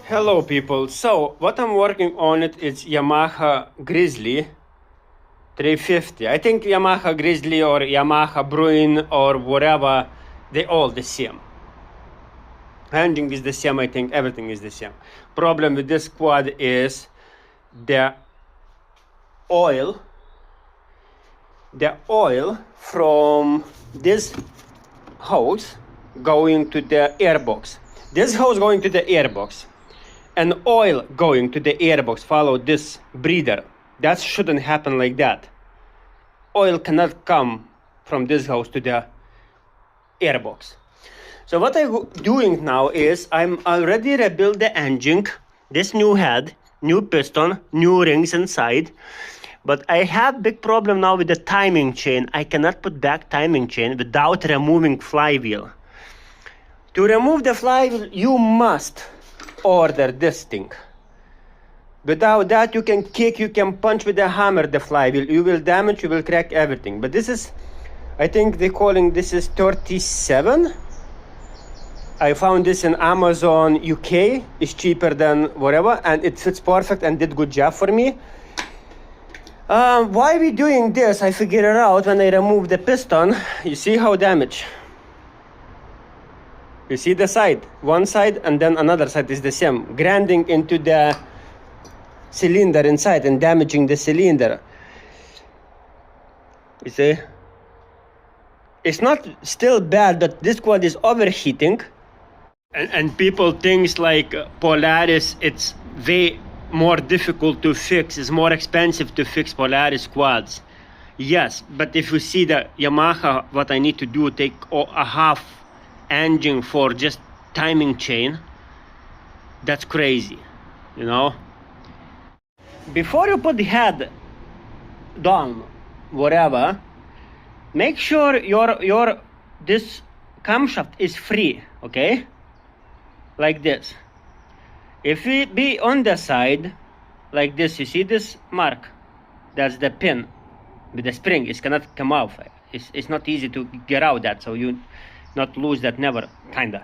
Hello people, so what I'm working on it is Yamaha Grizzly 350. I think Yamaha Grizzly or Yamaha Bruin or whatever, they all the same. Handling is the same, I think everything is the same. Problem with this quad is the oil from this hose going to the airbox. This hose going to the airbox and oil going to the airbox follow this breather. That shouldn't happen like that. Oil cannot come from this hose to the airbox. So what I'm doing now is I'm already rebuilt the engine, this new head, new piston, new rings inside. But I have big problem now with the timing chain. I cannot put back timing chain without removing flywheel. To remove the flywheel, you must order this thing. Without that, you can kick, you can punch with a hammer the flywheel. You will damage, you will crack everything. But this is, I think they're calling this is 37. I found this in Amazon UK. It's cheaper than whatever, and it fits perfect and did good job for me. Why we doing this? I figured it out when I removed the piston. You see how damaged? You see the side, one side and then another side is the same, grinding into the cylinder inside and damaging the cylinder. You see? It's not still bad, but this quad is overheating. And people think like Polaris, it's way more difficult to fix, it's more expensive to fix Polaris quads. Yes, but if you see the Yamaha, what I need to do, take a half engine for just timing chain, that's crazy, you know. Before you put the head down, whatever, make sure your this camshaft is free, okay, like this. If it be on the side like this, you see this mark, that's the pin with the spring. It cannot come out. It's not easy to get out that, so you not lose that, never, kinda.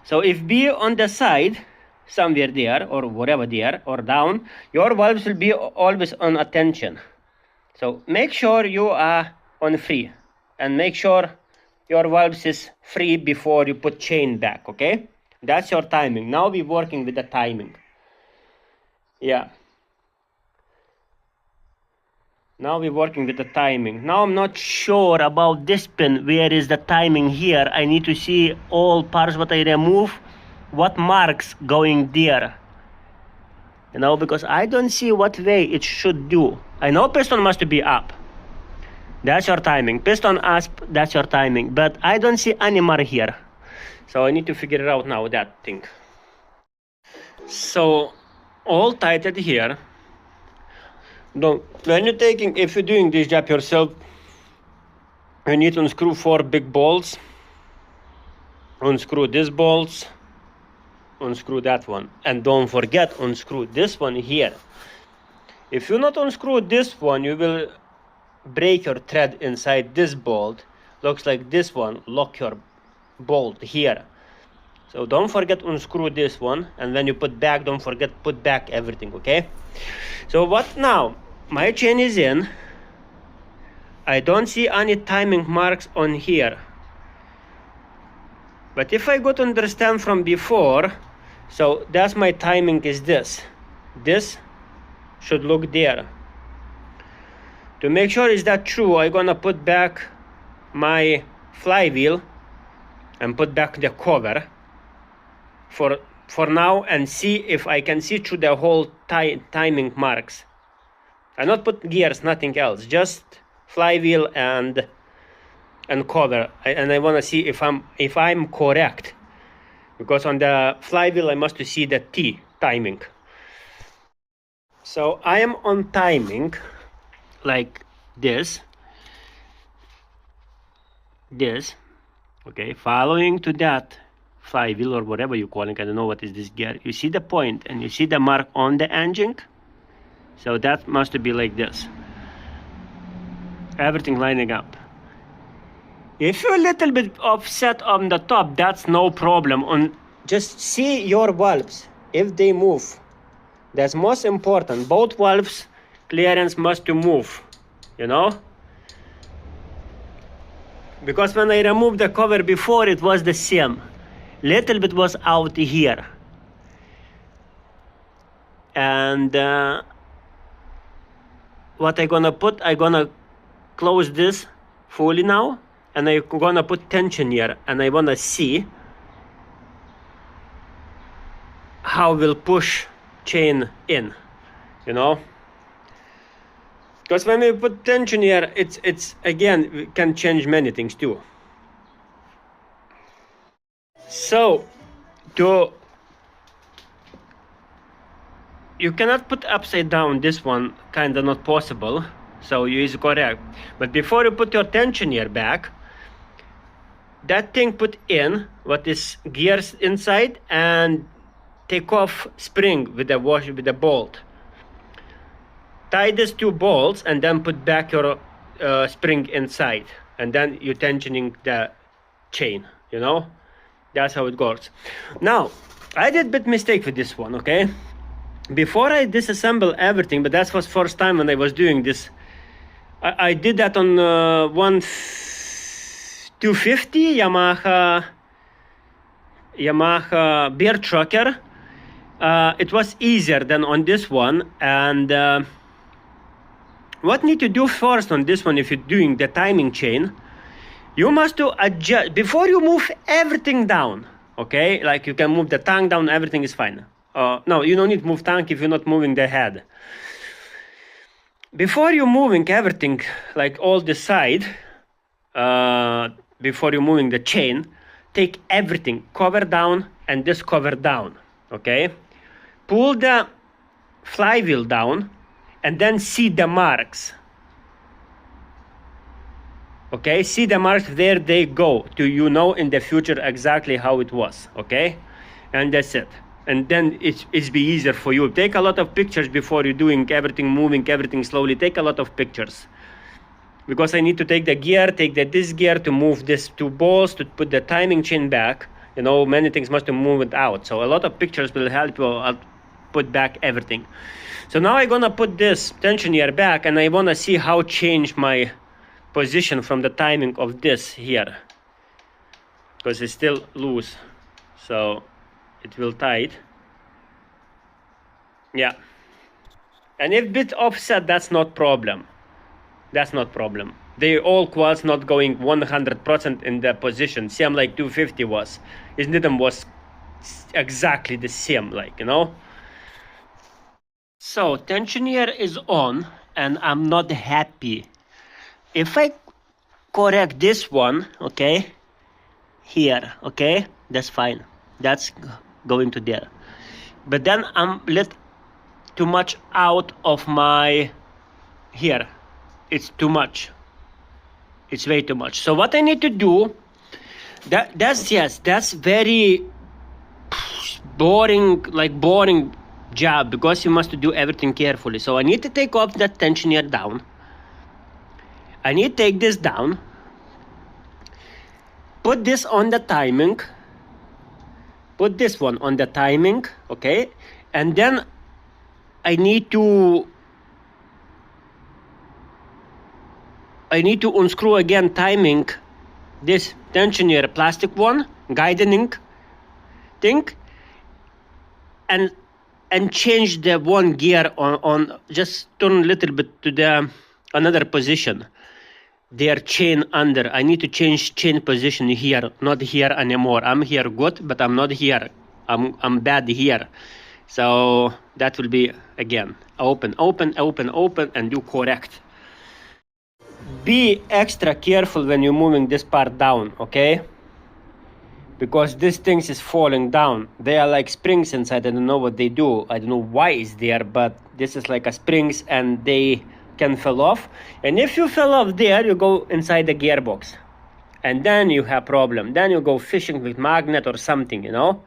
So if be on the side somewhere there or whatever there or down, your valves will be always on attention. So make sure you are on free and make sure your valves is free before you put chain back, okay? That's your timing. Now we're working with the timing. Yeah. Now we're working with the timing. Now I'm not sure about this pin. Where is the timing here? I need to see all parts what I remove, what marks going there. You know, because I don't see what way it should do. I know piston must be up. That's your timing. Piston up, that's your timing. But I don't see any mark here. So I need to figure it out now, that thing. So all tightened here. When you're taking, if you're doing this job yourself, you need to unscrew 4 big bolts. Unscrew these bolts. Unscrew that one. And don't forget, unscrew this one here. If you not unscrew this one, you will break your thread inside this bolt. Looks like this one, lock your bolt here. So don't forget unscrew this one, and when you put back, don't forget put back everything, okay? So what now? My chain is in. I don't see any timing marks on here. But if I got to understand from before, so that's my timing is this. This should look there. To make sure is that true, I'm gonna put back my flywheel and put back the cover for now and see if I can see through the whole timing marks. I not put gears, nothing else, just flywheel and cover. And I want to see if I'm correct, because on the flywheel I must see the T timing. So I am on timing like this, okay, following to that flywheel or whatever you call it. I don't know what is this gear. You see the point and you see the mark on the engine. So that must be like this. Everything lining up. If you're a little bit offset on the top, that's no problem. Just see your valves. if they move, that's most important. Both valves clearance must to move, you know, because when I removed the cover before, it was the same. Little bit was out here, and what I gonna put, I gonna close this fully now, and I gonna put tension here, and I wanna see how will push chain in, you know, because when we put tension here, it's again, we can change many things too. So you cannot put upside down, this one kind of not possible, so you is correct. But before you put your tension here back, that thing put in what is gears inside, and take off spring with the wash with the bolt. Tie these two bolts and then put back your spring inside, and then you're tensioning the chain, you know. That's how it goes. Now I did a bit mistake with this one, okay? Before I disassemble everything, but that was first time when I was doing this, I did that on 250 Yamaha bear trucker. It was easier than on this one, and what need to do first on this one, if you're doing the timing chain, you must to adjust before you move everything down, okay? Like you can move the tank down, everything is fine. No, you don't need to move tank if you're not moving the head. Before you're moving everything, like all the side, before you're moving the chain, take everything, cover down and this cover down, okay? Pull the flywheel down and then see the marks. Okay, see the marks, there they go, to you know in the future exactly how it was, okay? And that's it. And then it's be easier for you. Take a lot of pictures before you're doing everything, moving everything slowly. Take a lot of pictures. Because I need to take the gear, take this gear to move these two balls, to put the timing chain back. You know, many things must move it out. So a lot of pictures will help you. I'll put back everything. So now I'm gonna put this tension gear back, and I wanna see how change my position from the timing of this here, because it's still loose, so it will tight. Yeah, and if bit offset, that's not problem. That's not problem. They all quads not going 100% in the position, same like 250 was. His rhythm was exactly the same, like, you know. So tension here is on, and I'm not happy. If I correct this one, okay, here, okay, that's fine. That's going to there. But then I'm let too much out of my here. It's too much. It's way too much. So what I need to do, that's very boring, like boring job, because you must do everything carefully. So I need to take off that tension here down. I need to take this down, put this on the timing, put this one on the timing, okay, and then I need to unscrew again timing, this tension here, plastic one, guiding thing, and change the one gear on just turn a little bit to the another position. Their chain under. I need to change chain position here, not here anymore. I'm here good, but I'm not here. I'm bad here. So that will be again open, and do correct. Be extra careful when you're moving this part down, okay? Because this thing is falling down. They are like springs inside. I don't know what they do. I don't know why it's there, but this is like a springs, and they can fall off. And if you fell off there, you go inside the gearbox, and then you have problem. Then you go fishing with magnet or something, you know.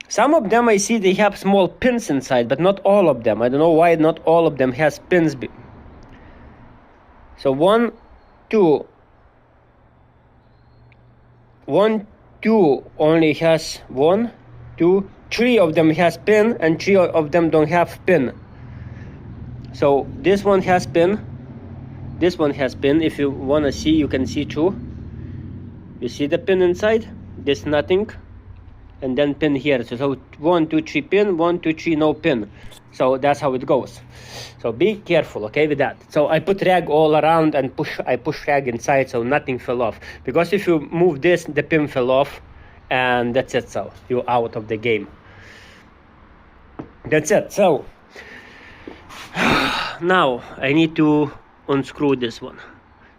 Some of them I see they have small pins inside, but not all of them. I don't know why not all of them has pins. So 1, 2 only has 1, 2, 3 of them has pin and 3 of them don't have pin. So this one has pin, this one has pin. If you want to see, you can see too. You see the pin inside? This nothing, and then pin here. So 1, 2, 3 pin, 1, 2, 3 no pin. So that's how it goes. So be careful, okay, with that. So I put rag all around and I push rag inside so nothing fell off. Because if you move this, the pin fell off, and that's it. So you're out of the game. That's it. So now I need to unscrew this one,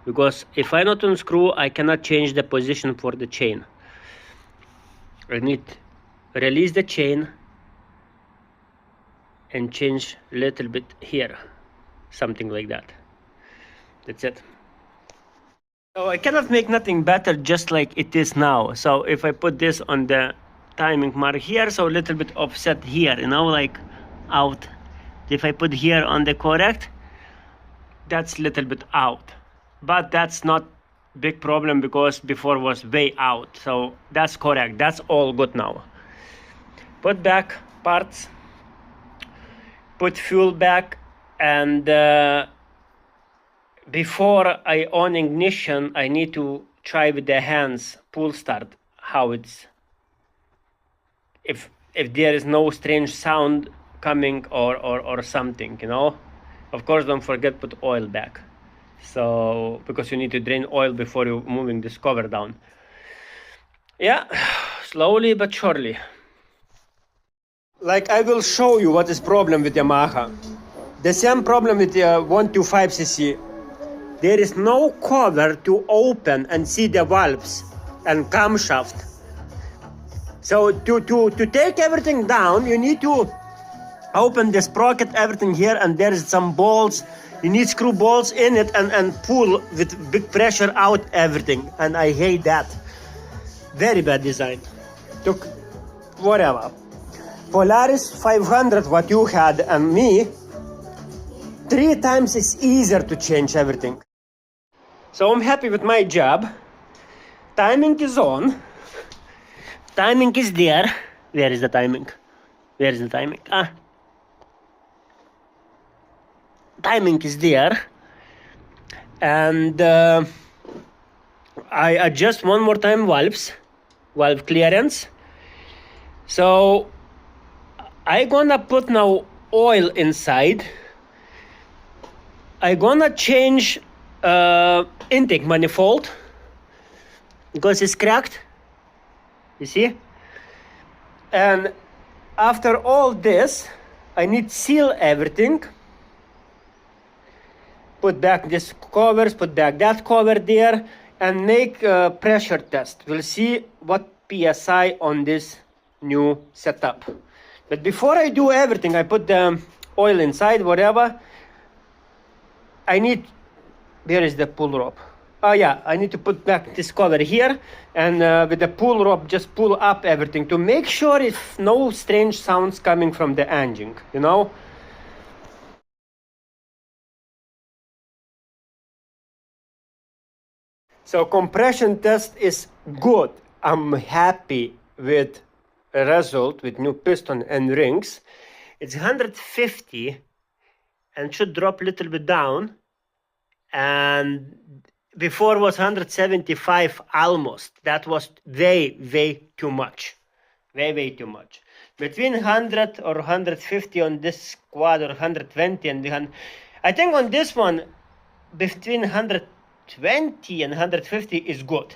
because if I not unscrew, I cannot change the position for the chain. I need to release the chain and change a little bit here, something like that. That's it. So I cannot make nothing better just like it is now. So if I put this on the timing mark here, so a little bit offset here, you know, like out. If I put here on the correct, that's a little bit out, but that's not big problem because before was way out. So that's correct, that's all good now. Put back parts, put fuel back, and before I on ignition, I need to try with the hands pull start how it's, if there is no strange sound coming or something, you know. Of course, don't forget put oil back, so because you need to drain oil before you moving this cover down. Yeah, slowly but surely. Like I will show you what is problem with Yamaha. The same problem with the 125cc. There is no cover to open and see the valves and camshaft. So to take everything down, you need to open the sprocket, everything here, and there is some bolts. You need screw bolts in it and pull with big pressure out everything. And I hate that. Very bad design. Took whatever. Polaris 500, what you had, and me, 3 times it's easier to change everything. So I'm happy with my job. Timing is on. Timing is there. Where is the timing? Where is the timing? Timing is there. And I adjust one more time valve clearance. So I gonna put now oil inside. I gonna change intake manifold because it's cracked, you see. And after all this, I need seal everything. Put back this covers, put back that cover there, and make a pressure test. We'll see what PSI on this new setup. But before I do everything, I put the oil inside, whatever. I need, where is the pull rope? Oh yeah, I need to put back this cover here, and with the pull rope, just pull up everything to make sure if no strange sounds coming from the engine, you know? So compression test is good. I'm happy with the result with new piston and rings. It's 150 and should drop a little bit down. And before was 175 almost. That was way too much. Way too much. Between 100 or 150 on this quad, or 120 and the I think on this one between 120 and 150 is good,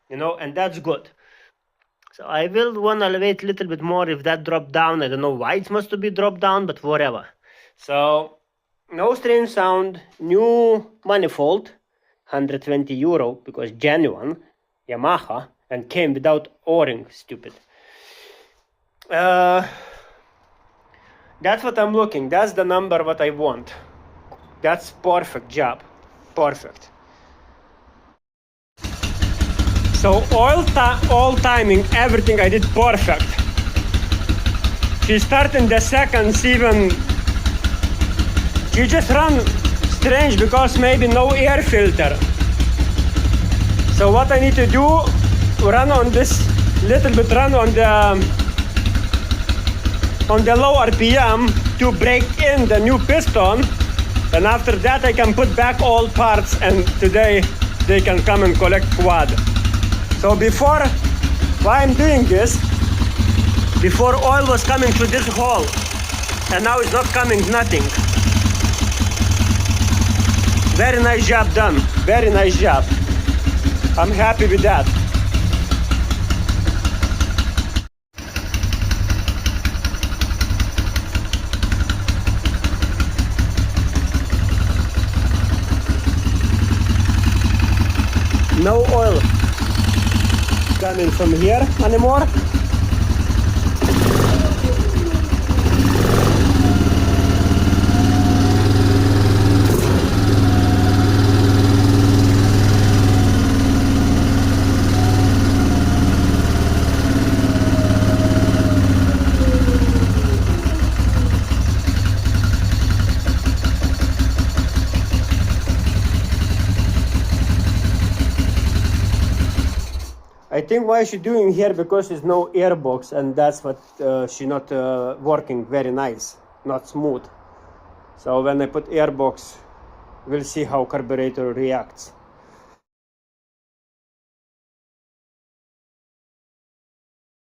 you know, and that's good. So I will want to elevate a little bit more if that drop down. I don't know why it must be dropped down, but whatever. So no strange sound, new manifold, €120 because genuine Yamaha, and came without O-ring, stupid. That's what I'm looking. That's the number what I want. That's perfect job. Perfect. So all timing, everything I did perfect. She started the seconds even. She just ran strange because maybe no air filter. So what I need to do, run on this little bit, run on the on the low RPM to break in the new piston, and after that I can put back all parts, and today they can come and collect quad. So before, why I'm doing this, before oil was coming through this hole, and now it's not coming, nothing. Very nice job done, very nice job. I'm happy with that. No oil coming from here anymore. I think why she's doing here, because there's no airbox, and that's what she's not working very nice, not smooth. So when I put airbox, we'll see how carburetor reacts.